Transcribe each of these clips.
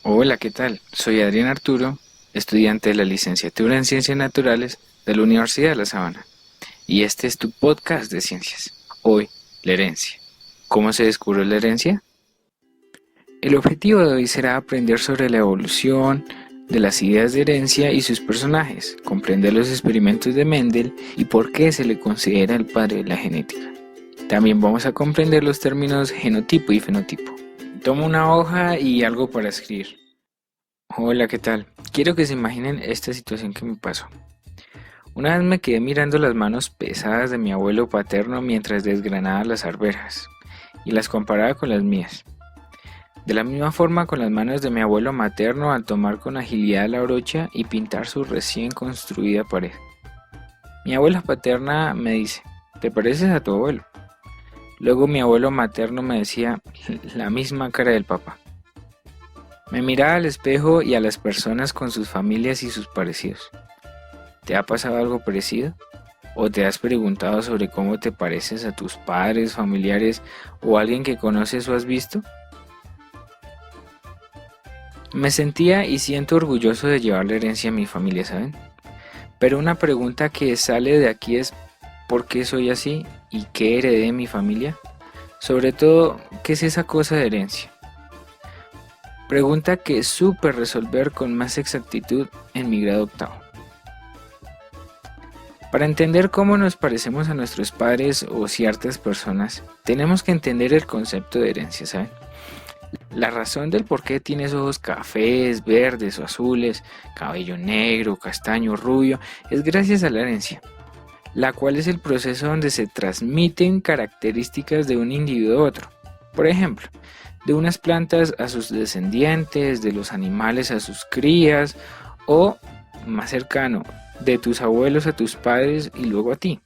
Hola, ¿qué tal? Soy Adrián Arturo, estudiante de la licenciatura en Ciencias Naturales de la Universidad de La Sabana. Y este es tu podcast de ciencias. Hoy, la herencia. ¿Cómo se descubrió la herencia? El objetivo de hoy será aprender sobre la evolución de las ideas de herencia y sus personajes, comprender los experimentos de Mendel y por qué se le considera el padre de la genética. También vamos a comprender los términos genotipo y fenotipo. Tomo una hoja y algo para escribir. Hola, ¿qué tal? Quiero que se imaginen esta situación que me pasó. Una vez me quedé mirando las manos pesadas de mi abuelo paterno mientras desgranaba las arvejas y las comparaba con las mías. De la misma forma con las manos de mi abuelo materno al tomar con agilidad la brocha y pintar su recién construida pared. Mi abuela paterna me dice, ¿te pareces a tu abuelo? Luego mi abuelo materno me decía, la misma cara del papá. Me miraba al espejo y a las personas con sus familias y sus parecidos. ¿Te ha pasado algo parecido? ¿O te has preguntado sobre cómo te pareces a tus padres, familiares o alguien que conoces o has visto? Me sentía y siento orgulloso de llevar la herencia a mi familia, ¿saben? Pero una pregunta que sale de aquí es ¿por qué soy así? ¿Y qué heredé de mi familia? Sobre todo, ¿qué es esa cosa de herencia? Pregunta que supe resolver con más exactitud en mi grado octavo. Para entender cómo nos parecemos a nuestros padres o ciertas personas, tenemos que entender el concepto de herencia, ¿saben? La razón del por qué tienes ojos cafés, verdes o azules, cabello negro, castaño, rubio, es gracias a la herencia, la cual es el proceso donde se transmiten características de un individuo a otro. Por ejemplo, de unas plantas a sus descendientes, de los animales a sus crías, o, más cercano, de tus abuelos a tus padres y luego a ti.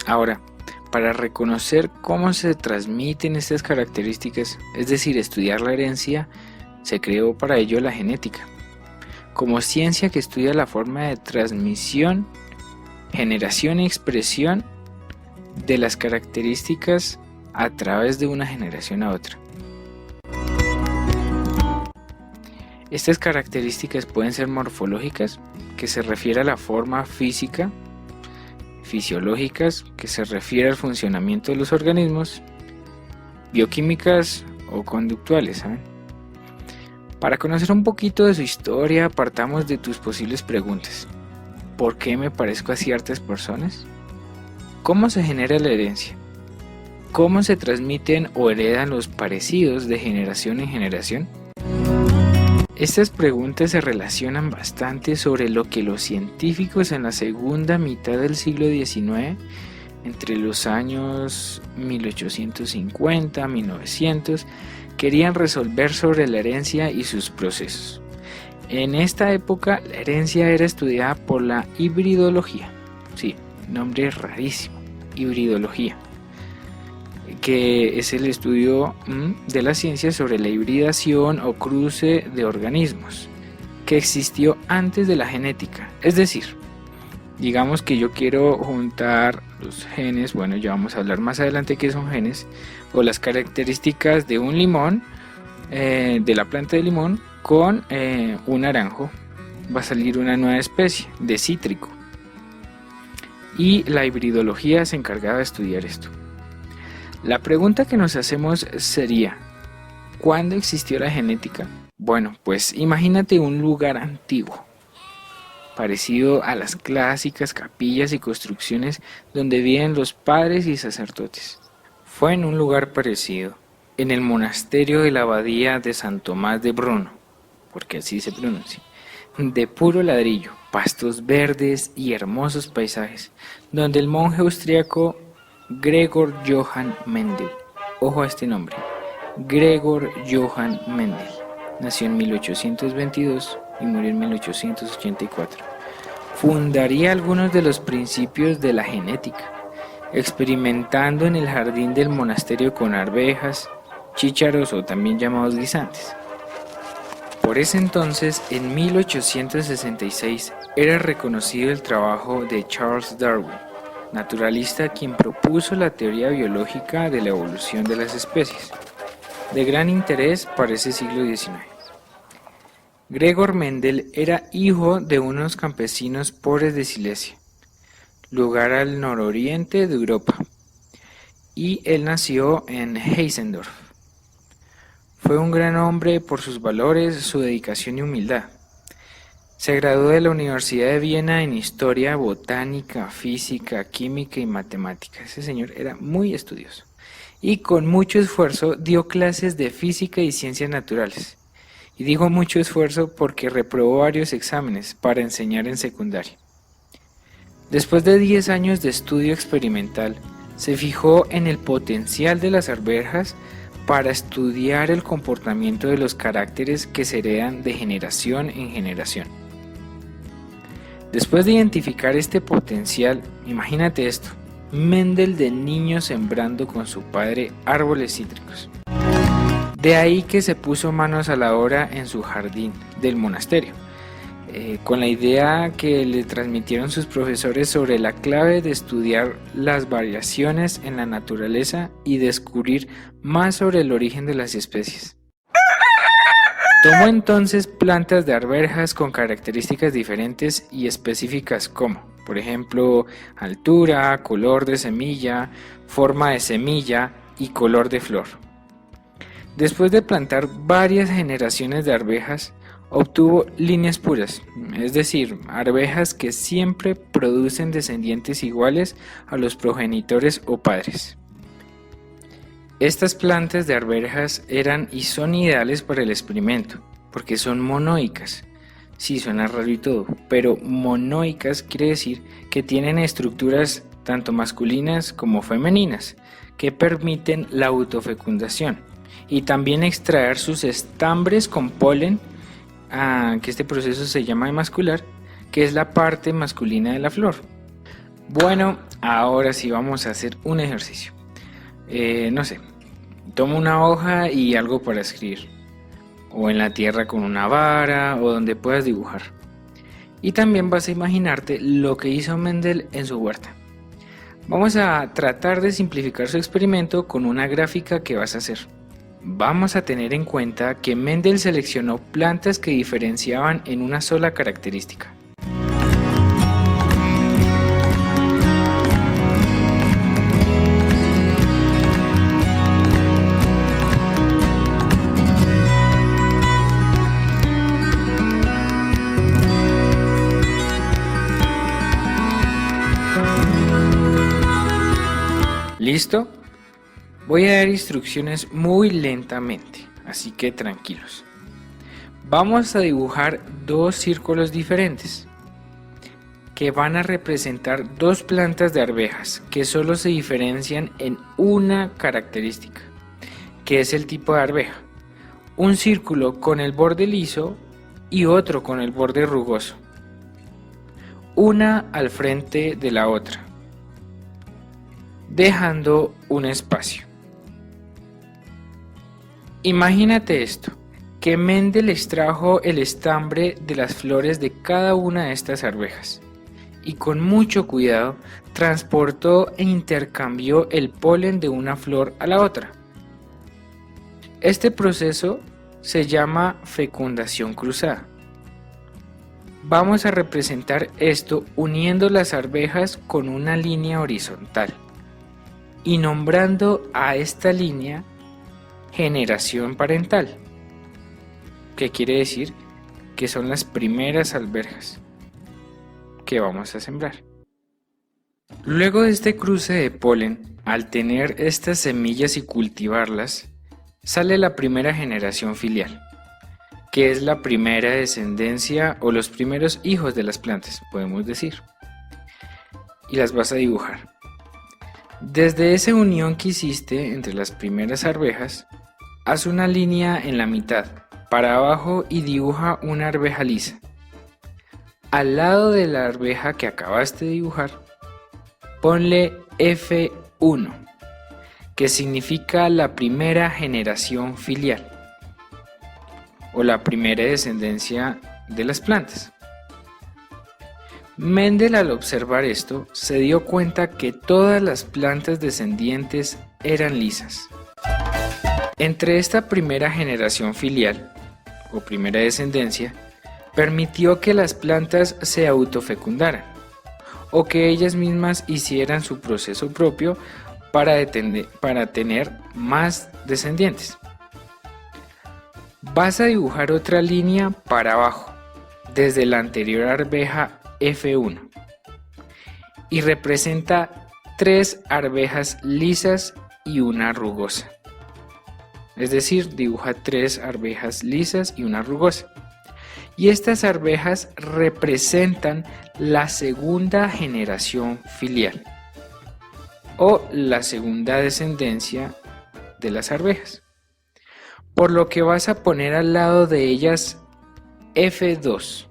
Ahora, para reconocer cómo se transmiten estas características, es decir, estudiar la herencia, se creó para ello la genética, como ciencia que estudia la forma de transmisión, generación y expresión de las características a través de una generación a otra. Estas características pueden ser morfológicas, que se refiere a la forma física, fisiológicas, que se refiere al funcionamiento de los organismos, bioquímicas o conductuales, ¿saben? Para conocer un poquito de su historia, partamos de tus posibles preguntas. ¿Por qué me parezco a ciertas personas? ¿Cómo se genera la herencia? ¿Cómo se transmiten o heredan los parecidos de generación en generación? Estas preguntas se relacionan bastante sobre lo que los científicos en la segunda mitad del siglo XIX, entre los años 1850 a 1900, querían resolver sobre la herencia y sus procesos. En esta época, la herencia era estudiada por la hibridología. Sí, nombre rarísimo, hibridología, que es el estudio de la ciencia sobre la hibridación o cruce de organismos, que existió antes de la genética. Es decir, digamos que yo quiero juntar los genes, bueno, ya vamos a hablar más adelante qué son genes, o las características de un limón, de la planta de limón, con un naranjo. Va a salir una nueva especie de cítrico. Y la hibridología se encargaba de estudiar esto. La pregunta que nos hacemos sería, ¿cuándo existió la genética? Bueno, pues imagínate un lugar antiguo, parecido a las clásicas capillas y construcciones donde viven los padres y sacerdotes. Fue en un lugar parecido, en el monasterio de la abadía de San Tomás de Bruno, porque así se pronuncia, de puro ladrillo, pastos verdes y hermosos paisajes, donde el monje austriaco Gregor Johann Mendel, ojo a este nombre, Gregor Johann Mendel, nació en 1822 y murió en 1884. Fundaría algunos de los principios de la genética, experimentando en el jardín del monasterio con arvejas, chícharos o también llamados guisantes. Por ese entonces, en 1866, era reconocido el trabajo de Charles Darwin, naturalista quien propuso la teoría biológica de la evolución de las especies. de gran interés para ese siglo XIX. Gregor Mendel era hijo de unos campesinos pobres de Silesia, lugar al nororiente de Europa, y él nació en Heisendorf. Fue un gran hombre por sus valores, su dedicación y humildad. Se graduó de la Universidad de Viena en Historia, Botánica, Física, Química y Matemática. Ese señor era muy estudioso. Y con mucho esfuerzo dio clases de Física y Ciencias Naturales. Y digo mucho esfuerzo porque reprobó varios exámenes para enseñar en secundaria. Después de 10 años de estudio experimental, se fijó en el potencial de las arvejas para estudiar el comportamiento de los caracteres que se heredan de generación en generación. Después de identificar este potencial, imagínate esto, Mendel de niño sembrando con su padre árboles cítricos. De ahí que se puso manos a la obra en su jardín del monasterio, con la idea que le transmitieron sus profesores sobre la clave de estudiar las variaciones en la naturaleza y descubrir más sobre el origen de las especies. Tomó entonces plantas de arvejas con características diferentes y específicas como, por ejemplo, altura, color de semilla, forma de semilla y color de flor. Después de plantar varias generaciones de arvejas, obtuvo líneas puras, es decir, arvejas que siempre producen descendientes iguales a los progenitores o padres. Estas plantas de arvejas eran y son ideales para el experimento, porque son monoicas. Sí, suena raro y todo, pero monoicas quiere decir que tienen estructuras tanto masculinas como femeninas, que permiten la autofecundación y también extraer sus estambres con polen, que este proceso se llama emascular, que es la parte masculina de la flor. Bueno, ahora sí vamos a hacer un ejercicio. No sé, toma una hoja y algo para escribir, o en la tierra con una vara, o donde puedas dibujar. Y también vas a imaginarte lo que hizo Mendel en su huerta. Vamos a tratar de simplificar su experimento con una gráfica que vas a hacer. Vamos a tener en cuenta que Mendel seleccionó plantas que diferenciaban en una sola característica. ¿Listo? Voy a dar instrucciones muy lentamente, así que tranquilos. Vamos a dibujar dos círculos diferentes que van a representar dos plantas de arvejas que solo se diferencian en una característica, que es el tipo de arveja. Un círculo con el borde liso y otro con el borde rugoso. Una al frente de la otra, dejando un espacio. Imagínate esto, que Mendel extrajo el estambre de las flores de cada una de estas arvejas y con mucho cuidado transportó e intercambió el polen de una flor a la otra. Este proceso se llama fecundación cruzada. Vamos a representar esto uniendo las arvejas con una línea horizontal y nombrando a esta línea generación parental, que quiere decir que son las primeras arvejas que vamos a sembrar. Luego de este cruce de polen, al tener estas semillas y cultivarlas, sale la primera generación filial, que es la primera descendencia o los primeros hijos de las plantas, podemos decir, y las vas a dibujar. Desde esa unión que hiciste entre las primeras arvejas, haz una línea en la mitad, para abajo y dibuja una arveja lisa. Al lado de la arveja que acabaste de dibujar, ponle F1, que significa la primera generación filial, o la primera descendencia de las plantas. Mendel, al observar esto, se dio cuenta que todas las plantas descendientes eran lisas. Entre esta primera generación filial, o primera descendencia, permitió que las plantas se autofecundaran, o que ellas mismas hicieran su proceso propio para tener más descendientes. Vas a dibujar otra línea para abajo, desde la anterior arveja F1, y representa 3 arvejas lisas y una rugosa. Es decir, dibuja 3 arvejas lisas y una rugosa. Y estas arvejas representan la segunda generación filial, o la segunda descendencia de las arvejas. Por lo que vas a poner al lado de ellas F2.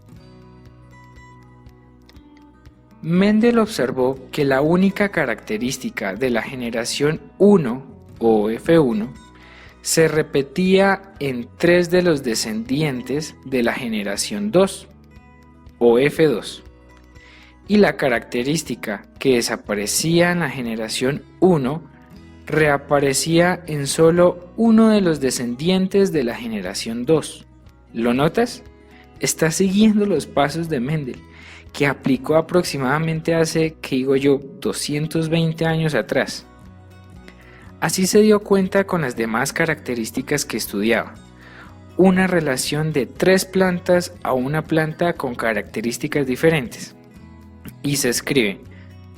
Mendel observó que la única característica de la generación 1 o F1 se repetía en 3 de los descendientes de la generación 2 o F2, y la característica que desaparecía en la generación 1 reaparecía en solo uno de los descendientes de la generación 2. ¿Lo notas? Está siguiendo los pasos de Mendel, que aplicó aproximadamente hace, 220 años atrás. Así se dio cuenta con las demás características que estudiaba. Una relación de 3 plantas a una planta con características diferentes. Y se escribe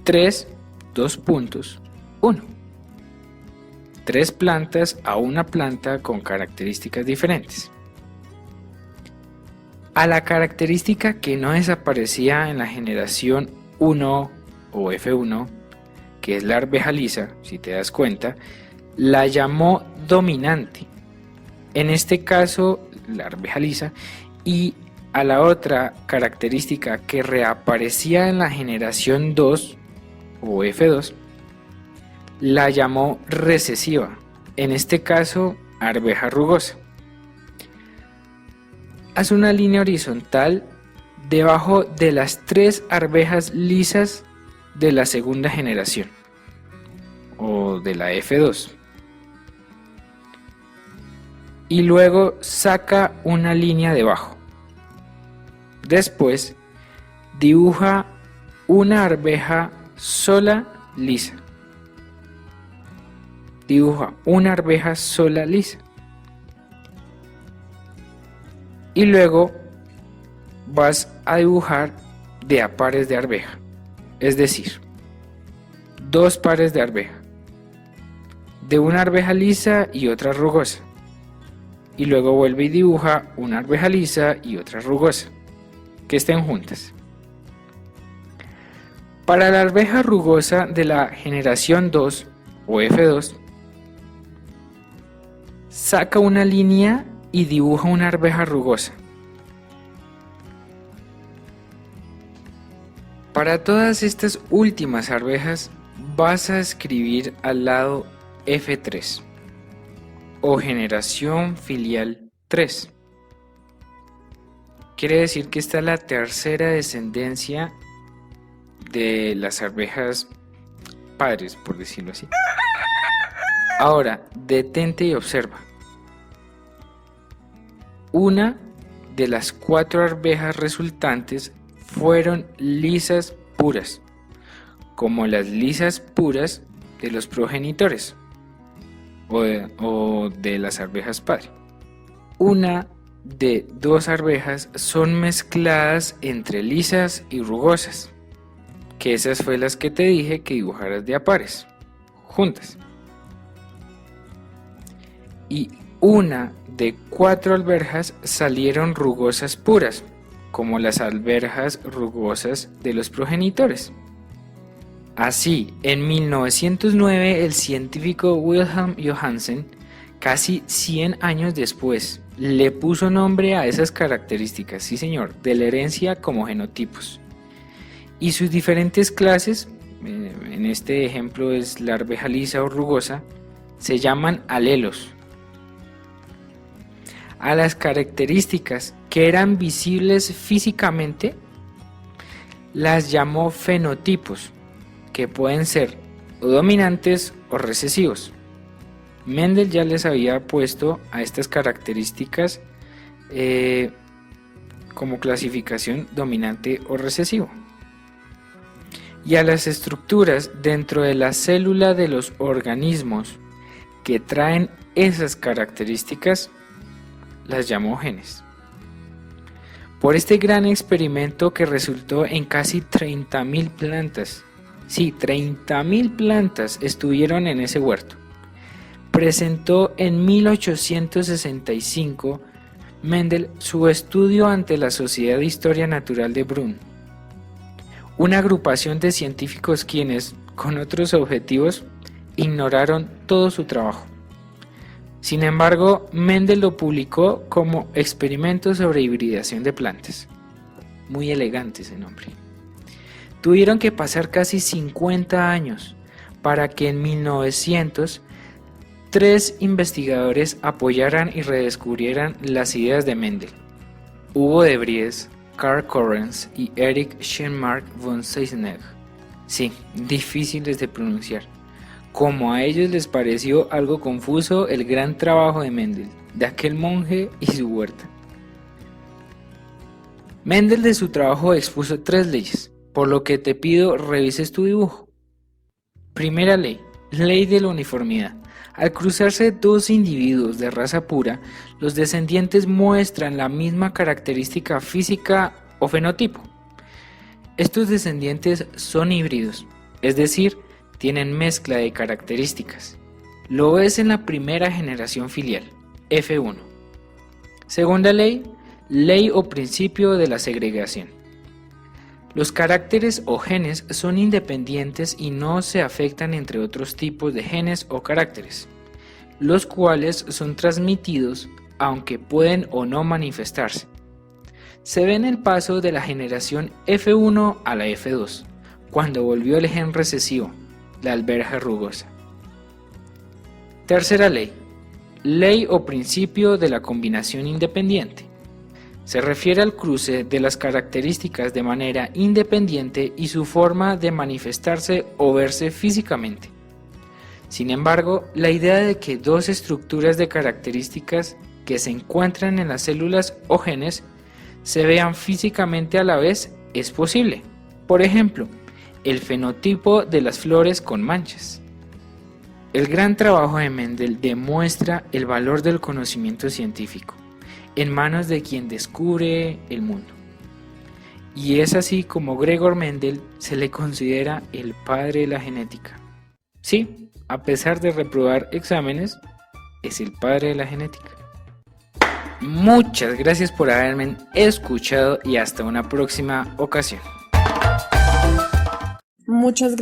3, 2 puntos, 1. 3 plantas a una planta con características diferentes. A la característica que no desaparecía en la generación 1 o F1, que es la arveja lisa, si te das cuenta, la llamó dominante. En este caso, la arveja lisa, y a la otra característica que reaparecía en la generación 2 o F2, la llamó recesiva. En este caso, arveja rugosa. Haz una línea horizontal debajo de las 3 arvejas lisas de la segunda generación o de la F2, y luego saca una línea debajo. Después dibuja una arveja sola lisa. Dibuja una arveja sola lisa. Y luego vas a dibujar de a pares de arveja, es decir, 2 pares de arveja, de una arveja lisa y otra rugosa, y luego vuelve y dibuja una arveja lisa y otra rugosa, que estén juntas. Para la arveja rugosa de la generación 2 o F2, saca una línea y dibuja una arveja rugosa. Para todas estas últimas arvejas vas a escribir al lado F3 o generación filial 3. Quiere decir que esta es la tercera descendencia de las arvejas padres, por decirlo así. Ahora, detente y observa. Una de las 4 arvejas resultantes fueron lisas puras, como las lisas puras de los progenitores o de las arvejas padre. Una de 2 arvejas son mezcladas entre lisas y rugosas, que esas fue las que te dije que dibujaras de a pares, juntas. Y una de 4 alberjas salieron rugosas puras, como las alberjas rugosas de los progenitores. Así, en 1909 el científico Wilhelm Johannsen, casi 100 años después, le puso nombre a esas características, sí señor, de la herencia como genotipos. Y sus diferentes clases, en este ejemplo es la arveja lisa o rugosa, se llaman alelos. A las características que eran visibles físicamente las llamó fenotipos, que pueden ser o dominantes o recesivos. Mendel ya les había puesto a estas características como clasificación dominante o recesivo. Y a las estructuras dentro de la célula de los organismos que traen esas características las llamó genes. Por este gran experimento que resultó en casi 30.000 plantas, sí, 30.000 plantas estuvieron en ese huerto, presentó en 1865 Mendel su estudio ante la Sociedad de Historia Natural de Brünn, una agrupación de científicos quienes, con otros objetivos, ignoraron todo su trabajo. Sin embargo, Mendel lo publicó como Experimento sobre hibridación de plantas. Muy elegante ese nombre. Tuvieron que pasar casi 50 años para que en 1900 3 investigadores apoyaran y redescubrieran las ideas de Mendel: Hugo de Vries, Karl Correns y Erich Schenmark von Seyssig. Sí, difíciles de pronunciar. Como a ellos les pareció algo confuso el gran trabajo de Mendel, de aquel monje y su huerta. Mendel de su trabajo expuso 3 leyes, por lo que te pido revises tu dibujo. Primera ley, ley de la uniformidad. Al cruzarse 2 individuos de raza pura, los descendientes muestran la misma característica física o fenotipo. Estos descendientes son híbridos, es decir, tienen mezcla de características. Lo ves en la primera generación filial, F1. Segunda ley, ley o principio de la segregación. Los caracteres o genes son independientes y no se afectan entre otros tipos de genes o caracteres, los cuales son transmitidos aunque pueden o no manifestarse. Se ve en el paso de la generación F1 a la F2, cuando volvió el gen recesivo, la alberja rugosa. Tercera ley, ley o principio de la combinación independiente. Se refiere al cruce de las características de manera independiente y su forma de manifestarse o verse físicamente. Sin embargo, la idea de que 2 estructuras de características que se encuentran en las células o genes se vean físicamente a la vez es posible. Por ejemplo, el fenotipo de las flores con manchas. El gran trabajo de Mendel demuestra el valor del conocimiento científico en manos de quien descubre el mundo. Y es así como Gregor Mendel se le considera el padre de la genética. Sí, a pesar de reprobar exámenes, es el padre de la genética. Muchas gracias por haberme escuchado y hasta una próxima ocasión. Muchas gracias.